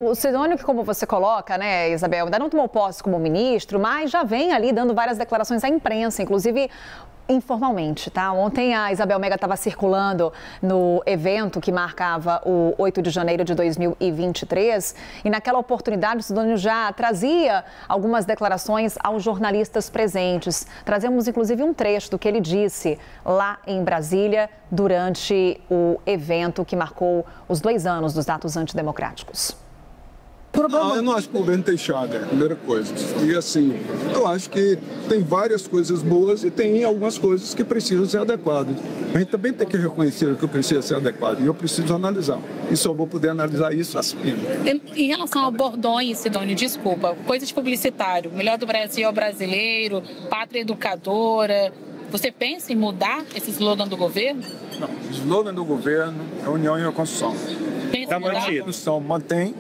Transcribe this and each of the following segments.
O Sidônio, que como você coloca, né, Isabel, ainda não tomou posse como ministro, mas já vem ali dando várias declarações à imprensa, inclusive informalmente, tá? Ontem a Isabel Mega estava circulando no evento que marcava o 8 de janeiro de 2023 e naquela oportunidade o Sidônio já trazia algumas declarações aos jornalistas presentes. Trazemos inclusive um trecho do que ele disse lá em Brasília durante o evento que marcou os 2 anos dos atos antidemocráticos. Não, eu não acho que o governo tem chaga, é a primeira coisa. E assim, eu acho que tem várias coisas boas e tem algumas coisas que precisam ser adequadas. A gente também tem que reconhecer que precisa ser adequado e eu preciso analisar. E só vou poder analisar isso assim. Em relação ao bordões, Sidônio, desculpa, coisa de publicitário, melhor do Brasil ao brasileiro, pátria educadora, você pensa em mudar esse slogan do governo? Não, o slogan do governo é união e reconstrução. Pensa A reconstrução mantém.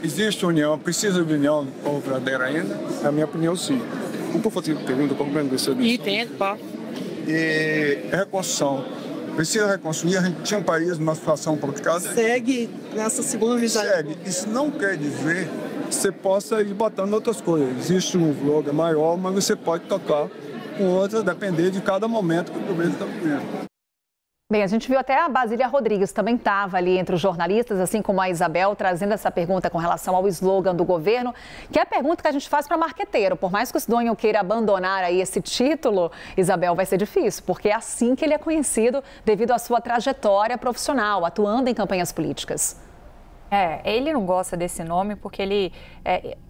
Existe união, precisa de união com o verdadeiro ainda? Na minha opinião, sim. Não estou fazendo pergunta, compreendo isso. Entendo, pá. E reconstrução. Precisa reconstruir. A gente tinha um país numa situação complicada. Segue nessa segunda visão. Segue. Isso não quer dizer que você possa ir botando outras coisas. Existe um slogan maior, mas você pode tocar com outras, depender de cada momento que o governo está vivendo. Bem, a gente viu até a Basília Rodrigues também estava ali entre os jornalistas, assim como a Isabel, trazendo essa pergunta com relação ao slogan do governo, que é a pergunta que a gente faz para marqueteiro. Por mais que o Sidônio queira abandonar aí esse título, Isabel, vai ser difícil, porque é assim que ele é conhecido devido à sua trajetória profissional, atuando em campanhas políticas. Ele não gosta desse nome porque ele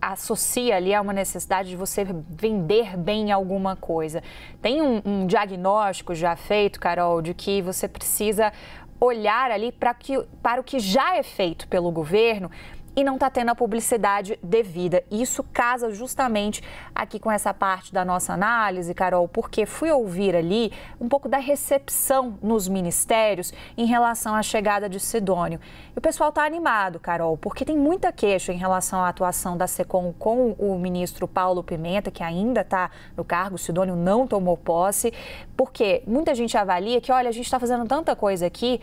associa ali a uma necessidade de você vender bem alguma coisa. Tem um diagnóstico já feito, Carol, de que você precisa olhar ali para o que já é feito pelo governo e não está tendo a publicidade devida. Isso casa justamente aqui com essa parte da nossa análise, Carol, porque fui ouvir ali um pouco da recepção nos ministérios em relação à chegada de Sidônio. E o pessoal está animado, Carol, porque tem muita queixa em relação à atuação da SECOM com o ministro Paulo Pimenta, que ainda está no cargo, o Sidônio não tomou posse, porque muita gente avalia que, olha, a gente está fazendo tanta coisa aqui,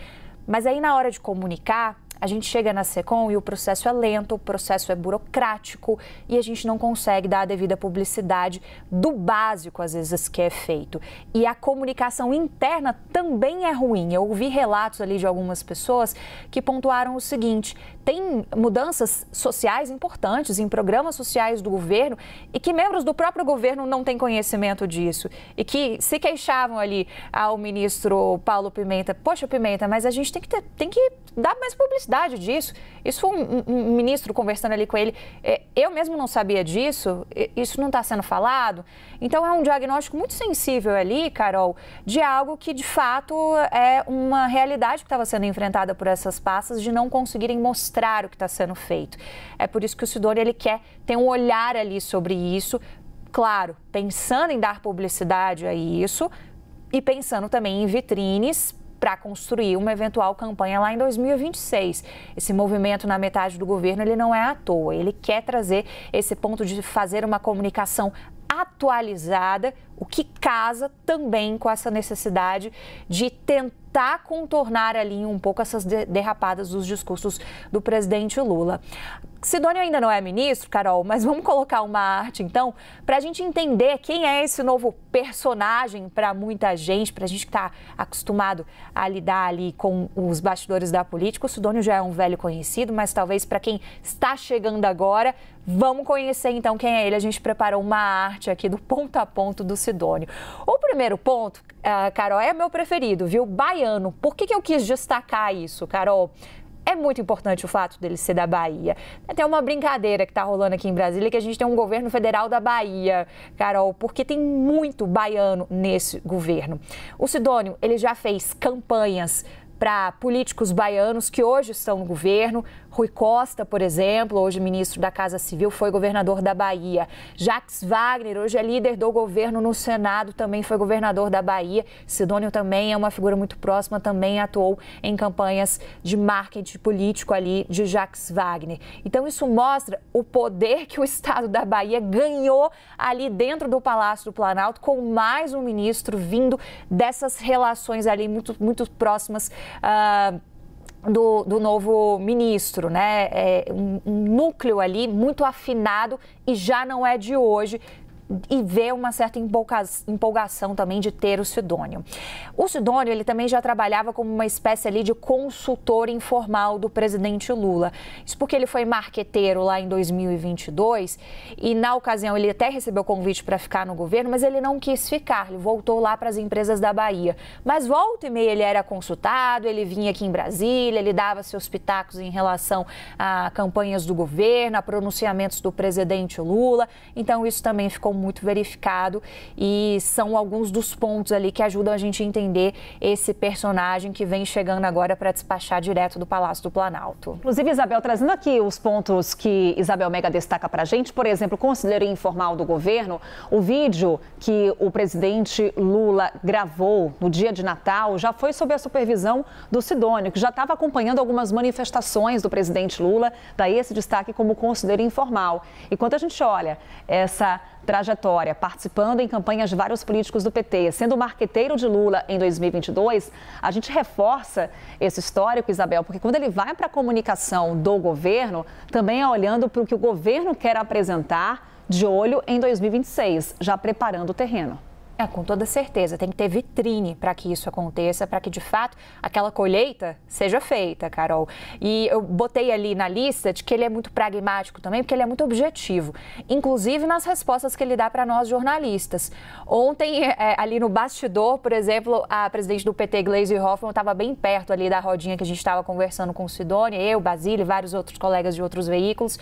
mas aí na hora de comunicar, a gente chega na SECOM e o processo é lento, o processo é burocrático e a gente não consegue dar a devida publicidade do básico, às vezes, que é feito. E a comunicação interna também é ruim. Eu ouvi relatos ali de algumas pessoas que pontuaram o seguinte: tem mudanças sociais importantes em programas sociais do governo e que membros do próprio governo não têm conhecimento disso e que se queixavam ali ao ministro Paulo Pimenta. Poxa, Pimenta, mas a gente tem que dar mais publicidade disso. Isso foi um ministro conversando ali com ele. Eu mesmo não sabia disso, isso não está sendo falado. Então é um diagnóstico muito sensível ali, Carol, de algo que de fato é uma realidade que estava sendo enfrentada por essas pastas de não conseguirem mostrar o que está sendo feito. É por isso que o Sidônio ele quer ter um olhar ali sobre isso, claro, pensando em dar publicidade a isso e pensando também em vitrines para construir uma eventual campanha lá em 2026. Esse movimento na metade do governo, ele não é à toa. Ele quer trazer esse ponto de fazer uma comunicação atualizada, o que casa também com essa necessidade de tentar contornar ali um pouco essas derrapadas dos discursos do presidente Lula. Sidônio ainda não é ministro, Carol, mas vamos colocar uma arte, então, para a gente entender quem é esse novo personagem para muita gente, para a gente que está acostumado a lidar ali com os bastidores da política. O Sidônio já é um velho conhecido, mas talvez para quem está chegando agora, vamos conhecer então quem é ele. A gente preparou uma arte aqui do ponto a ponto do Sidônio. O primeiro ponto, Carol, é meu preferido, viu? Baiano. Por que eu quis destacar isso, Carol? É muito importante o fato dele ser da Bahia. Tem uma brincadeira que está rolando aqui em Brasília, que a gente tem um governo federal da Bahia, Carol, porque tem muito baiano nesse governo. O Sidônio, ele já fez campanhas para políticos baianos que hoje estão no governo. Rui Costa, por exemplo, hoje ministro da Casa Civil, foi governador da Bahia. Jacques Wagner, hoje é líder do governo no Senado, também foi governador da Bahia. Sidônio também é uma figura muito próxima, também atuou em campanhas de marketing político ali de Jacques Wagner. Então isso mostra o poder que o estado da Bahia ganhou ali dentro do Palácio do Planalto, com mais um ministro vindo dessas relações ali muito próximas do novo ministro, né? Um núcleo ali muito afinado e já não é de hoje. E vê uma certa empolgação também de ter o Sidônio. O Sidônio, ele também já trabalhava como uma espécie ali de consultor informal do presidente Lula. Isso porque ele foi marqueteiro lá em 2022 e na ocasião ele até recebeu convite para ficar no governo, mas ele não quis ficar, ele voltou lá para as empresas da Bahia. Mas volta e meia ele era consultado, ele vinha aqui em Brasília, ele dava seus pitacos em relação a campanhas do governo, a pronunciamentos do presidente Lula. Então isso também ficou muito verificado e são alguns dos pontos ali que ajudam a gente a entender esse personagem que vem chegando agora para despachar direto do Palácio do Planalto. Inclusive, Isabel, trazendo aqui os pontos que Isabel Mega destaca para a gente, por exemplo, conselheiro informal do governo, o vídeo que o presidente Lula gravou no dia de Natal já foi sob a supervisão do Sidônio, que já estava acompanhando algumas manifestações do presidente Lula, daí esse destaque como conselheiro informal. E quando a gente olha essa trajetória, participando em campanhas de vários políticos do PT, sendo marqueteiro de Lula em 2022, a gente reforça esse histórico, Isabel, porque quando ele vai para a comunicação do governo, também é olhando para o que o governo quer apresentar de olho em 2026, já preparando o terreno. Com toda certeza, tem que ter vitrine para que isso aconteça, para que de fato aquela colheita seja feita, Carol. E eu botei ali na lista de que ele é muito pragmático também, porque ele é muito objetivo, inclusive nas respostas que ele dá para nós jornalistas. Ontem, ali no bastidor, por exemplo, a presidente do PT, Gleisi Hoffmann, estava bem perto ali da rodinha que a gente estava conversando com o Sidônio, eu, Basílio e vários outros colegas de outros veículos.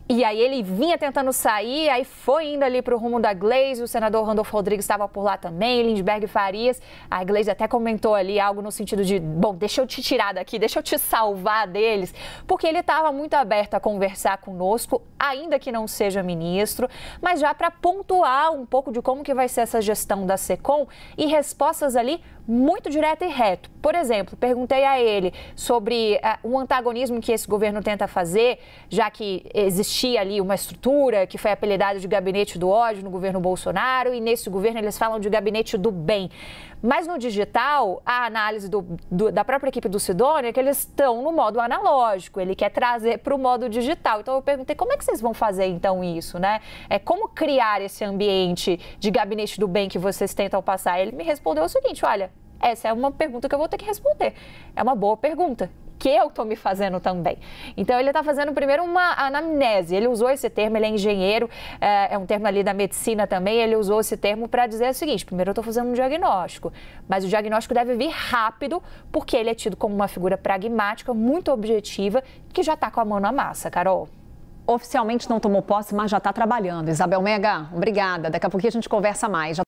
E aí ele vinha tentando sair, aí foi indo ali para o rumo da Gleisi, o senador Randolfo Rodrigues estava por lá também, Lindbergh Farias. A Gleisi até comentou ali algo no sentido de, bom, deixa eu te tirar daqui, deixa eu te salvar deles, porque ele estava muito aberto a conversar conosco, ainda que não seja ministro, mas já para pontuar um pouco de como que vai ser essa gestão da SECOM e respostas ali muito direto e reto. Por exemplo, perguntei a ele sobre o antagonismo que esse governo tenta fazer, já que existia ali uma estrutura que foi apelidada de gabinete do ódio no governo Bolsonaro e nesse governo eles falam de gabinete do bem. Mas no digital, a análise da própria equipe do Sidônio é que eles estão no modo analógico, ele quer trazer para o modo digital. Então eu perguntei, como é que vocês vão fazer então isso, né? Como criar esse ambiente de gabinete do bem que vocês tentam passar? Ele me respondeu o seguinte, olha, essa é uma pergunta que eu vou ter que responder. É uma boa pergunta, que eu estou me fazendo também. Então, ele está fazendo primeiro uma anamnese. Ele usou esse termo, ele é engenheiro, é um termo ali da medicina também. Ele usou esse termo para dizer o seguinte, primeiro eu estou fazendo um diagnóstico, mas o diagnóstico deve vir rápido, porque ele é tido como uma figura pragmática, muito objetiva, que já está com a mão na massa, Carol. Oficialmente não tomou posse, mas já está trabalhando. Isabel Mega, obrigada. Daqui a pouquinho a gente conversa mais.